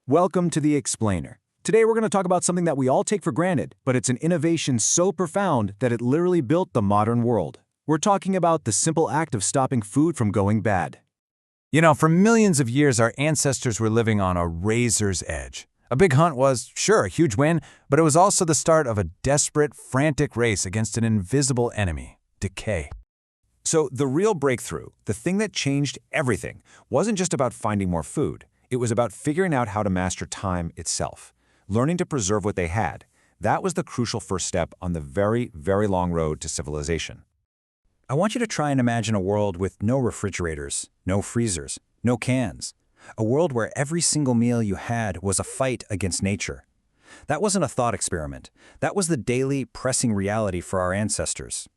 Welcome to The Explainer. Today we're going to talk about something that we all take for granted, but it's an innovation so profound that it literally built the modern world. We're talking about the simple act of stopping food from going bad. For millions of years, our ancestors were living on a razor's edge. A big hunt was, sure, a huge win, but it was also the start of a desperate, frantic race against an invisible enemy, decay. So the real breakthrough, the thing that changed everything, wasn't just about finding more food. It was about figuring out how to master time itself, learning to preserve what they had. That was the crucial first step on the very, very long road to civilization. I want you to try and imagine a world with no refrigerators, no freezers, no cans. A world where every single meal you had was a fight against nature. That wasn't a thought experiment. That was the daily, pressing reality for our ancestors.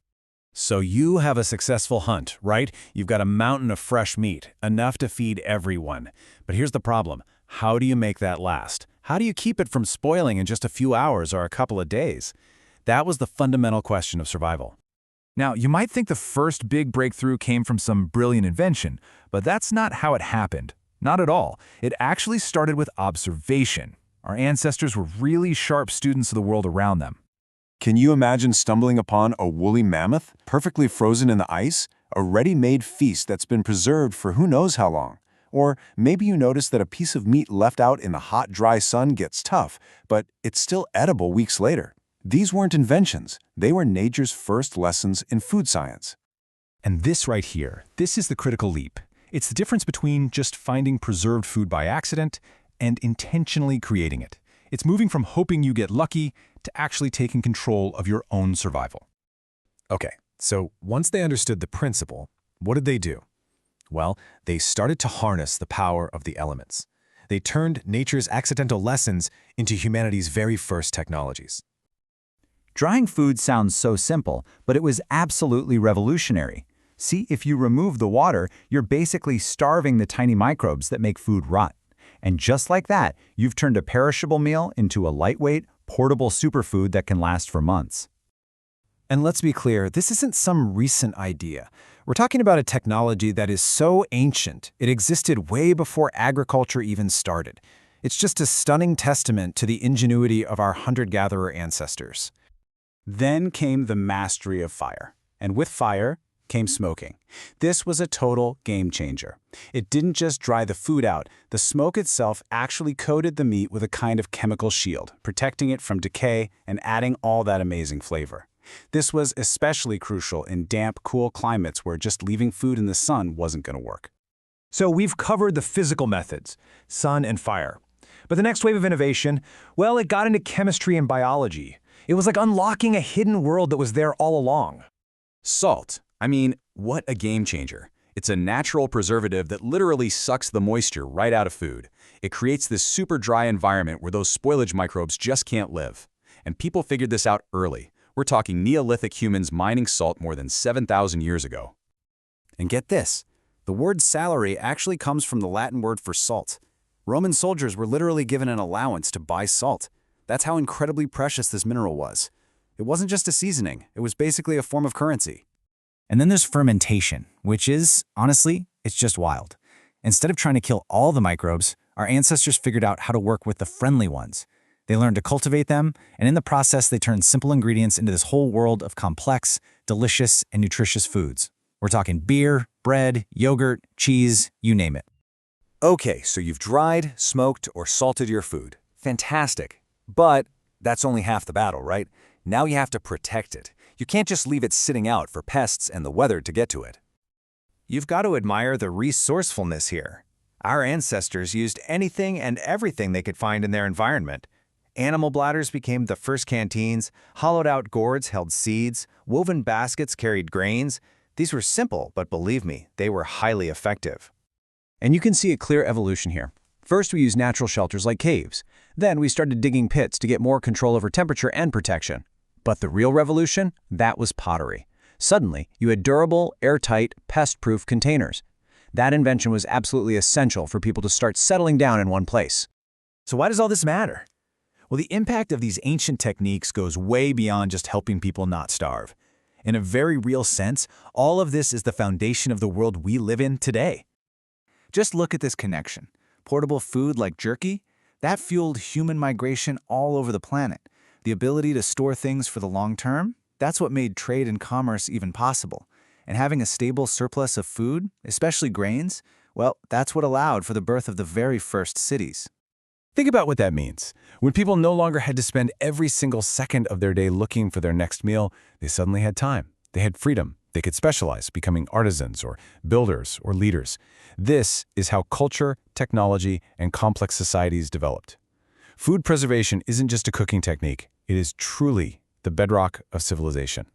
So you have a successful hunt, right? You've got a mountain of fresh meat, enough to feed everyone. But here's the problem. How do you make that last? How do you keep it from spoiling in just a few hours or a couple of days? That was the fundamental question of survival. Now, you might think the first big breakthrough came from some brilliant invention, but that's not how it happened. Not at all. It actually started with observation. Our ancestors were really sharp students of the world around them. Can you imagine stumbling upon a woolly mammoth, perfectly frozen in the ice? A ready-made feast that's been preserved for who knows how long? Or maybe you notice that a piece of meat left out in the hot, dry sun gets tough, but it's still edible weeks later. These weren't inventions. They were nature's first lessons in food science. And this right here, this is the critical leap. It's the difference between just finding preserved food by accident and intentionally creating it. It's moving from hoping you get lucky to actually taking control of your own survival. Okay, so once they understood the principle, what did they do? Well, they started to harness the power of the elements. They turned nature's accidental lessons into humanity's very first technologies. Drying food sounds so simple, but it was absolutely revolutionary. See, if you remove the water, you're basically starving the tiny microbes that make food rot. And just like that, you've turned a perishable meal into a lightweight, portable superfood that can last for months. And let's be clear, this isn't some recent idea. We're talking about a technology that is so ancient, it existed way before agriculture even started. It's just a stunning testament to the ingenuity of our hunter-gatherer ancestors. Then came the mastery of fire, and with fire came smoking. This was a total game changer. It didn't just dry the food out. The smoke itself actually coated the meat with a kind of chemical shield, protecting it from decay and adding all that amazing flavor. This was especially crucial in damp, cool climates where just leaving food in the sun wasn't going to work. So we've covered the physical methods, sun and fire. But the next wave of innovation, well, it got into chemistry and biology. It was like unlocking a hidden world that was there all along. Salt. What a game changer. It's a natural preservative that literally sucks the moisture right out of food. It creates this super dry environment where those spoilage microbes just can't live. And people figured this out early. We're talking Neolithic humans mining salt more than 7,000 years ago. And get this, the word salary actually comes from the Latin word for salt. Roman soldiers were literally given an allowance to buy salt. That's how incredibly precious this mineral was. It wasn't just a seasoning, it was basically a form of currency. And then there's fermentation, which is, honestly, it's just wild. Instead of trying to kill all the microbes, our ancestors figured out how to work with the friendly ones. They learned to cultivate them, and in the process, they turned simple ingredients into this whole world of complex, delicious, and nutritious foods. We're talking beer, bread, yogurt, cheese, you name it. Okay, so you've dried, smoked, or salted your food. Fantastic. But that's only half the battle, right? Now you have to protect it. You can't just leave it sitting out for pests and the weather to get to it. You've got to admire the resourcefulness here. Our ancestors used anything and everything they could find in their environment. Animal bladders became the first canteens, hollowed-out gourds held seeds, woven baskets carried grains. These were simple, but believe me, they were highly effective. And you can see a clear evolution here. First, we used natural shelters like caves. Then we started digging pits to get more control over temperature and protection. But the real revolution, that was pottery. Suddenly, you had durable, airtight, pest-proof containers. That invention was absolutely essential for people to start settling down in one place. So why does all this matter? Well, the impact of these ancient techniques goes way beyond just helping people not starve. In a very real sense, all of this is the foundation of the world we live in today. Just look at this connection. Portable food like jerky, That fueled human migration all over the planet. The ability to store things for the long term, that's what made trade and commerce even possible. And having a stable surplus of food, especially grains, well, that's what allowed for the birth of the very first cities. Think about what that means. When people no longer had to spend every single second of their day looking for their next meal, they suddenly had time. They had freedom. They could specialize, becoming artisans or builders or leaders. This is how culture, technology, and complex societies developed. Food preservation isn't just a cooking technique. It is truly the bedrock of civilization.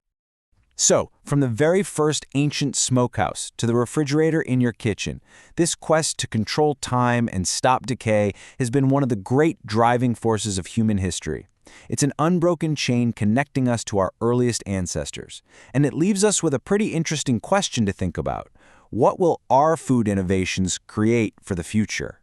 So, from the very first ancient smokehouse to the refrigerator in your kitchen, this quest to control time and stop decay has been one of the great driving forces of human history. It's an unbroken chain connecting us to our earliest ancestors. And it leaves us with a pretty interesting question to think about. What will our food innovations create for the future?